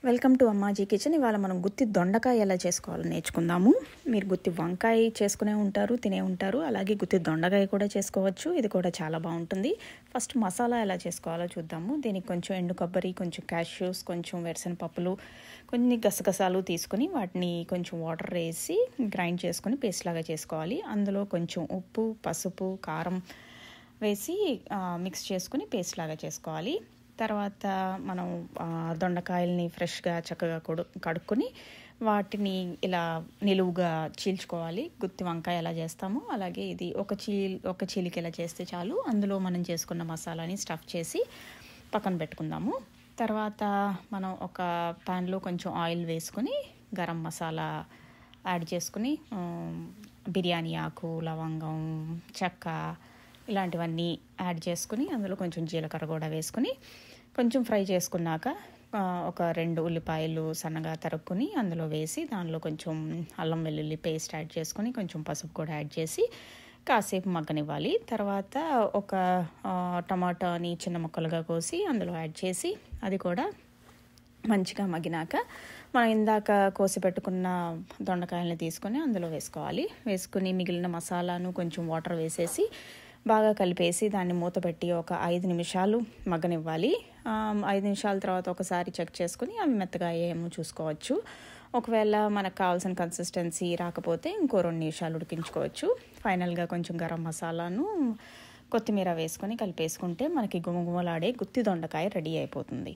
Welcome to Ammaji kitchen. ఇవాళ మనం గుత్తి దొండకాయ ఎలా చేసుకోవాలో నేర్చుకుందాము. మీరు గుత్తి వంకాయ చేసుకునే ఉంటారు, తినే ఉంటారు. అలాగే గుత్తి దొండకాయ కూడా చేసుకోవచ్చు. ఇది కూడా చాలా బాగుంటుంది. ఫస్ట్ మసాలా ఎలా చేసుకోవాలో చూద్దాము. దీనికి కొంచెం ఎండు కొబ్బరి, కొంచెం క్యాష్యూస్, కొంచెం వేరుశనగపప్పులు, కొన్ని గసగసాలు తీసుకుని వాటిని కొంచెం వాటర్ వేసి గ్రైండ్ చేసుకుని పేస్ట్ లాగా చేసుకోవాలి. అందులో కొంచెం ఉప్పు, పసుపు, కారం వేసి మిక్స్ చేసుకుని పేస్ట్ లాగా చేసుకోవాలి. తర్వాత మనం దొండకాయల్ని ఫ్రెష్గా చక్కగా కడుక్కొని వాటిని ఇలా నిలువుగా చీల్చుకోవాలి. గుత్తి వంకాయ ఎలా చేస్తామో అలాగే ఇది ఒక చీలిక ఇలా చేస్తే చాలు. అందులో మనం చేసుకున్న మసాలాని స్టఫ్ చేసి పక్కన పెట్టుకుందాము. తర్వాత మనం ఒక ప్యాన్లో కొంచెం ఆయిల్ వేసుకొని గరం మసాలా యాడ్ చేసుకుని బిర్యానీ ఆకు, లవంగం, చెక్క ఇలాంటివన్నీ యాడ్ చేసుకుని అందులో కొంచెం జీలకర్ర కూడా వేసుకుని కొంచెం ఫ్రై చేసుకున్నాక ఒక 2 ఉల్లిపాయలు సన్నగా తరుక్కుని అందులో వేసి దానిలో కొంచెం అల్లం వెల్లుల్లి పేస్ట్ యాడ్ చేసుకుని కొంచెం పసుపు కూడా యాడ్ చేసి కాసేపు మగ్గనివ్వాలి. తర్వాత ఒక టమాటాని చిన్న ముక్కలుగా కోసి అందులో యాడ్ చేసి అది కూడా మంచిగా మగ్గినాక మనం ఇందాక కోసి పెట్టుకున్న దొండకాయలని తీసుకొని అందులో వేసుకుని మిగిలిన మసాలాను కొంచెం వాటర్ వేసేసి బాగా కలిపేసి దాన్ని మూత పెట్టి ఒక 5 నిమిషాలు మగ్గనివ్వాలి. 5 నిమిషాల తర్వాత ఒకసారి చెక్ చేసుకుని అవి మెత్తగా అయ్యేమో చూసుకోవచ్చు. ఒకవేళ మనకు కావాల్సిన కన్సిస్టెన్సీ రాకపోతే ఇంకో 2 నిమిషాలు ఉడికించుకోవచ్చు. ఫైనల్గా కొంచెం గరం మసాలాను, కొత్తిమీర వేసుకొని కలిపేసుకుంటే మనకి గుమగుమలాడే గుత్తి దొండకాయ రెడీ అయిపోతుంది.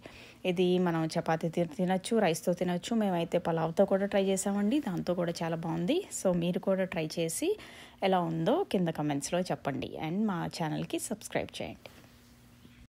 ఇది మనం చపాతీ తినచ్చు, రైస్తో తినచ్చు. మేమైతే పలావ్తో కూడా ట్రై చేసామండి. దాంతో కూడా చాలా బాగుంది. సో మీరు కూడా ట్రై చేసి ఎలా ఉందో కింద కమెంట్స్లో చెప్పండి అండ్ మా ఛానల్కి సబ్స్క్రైబ్ చేయండి.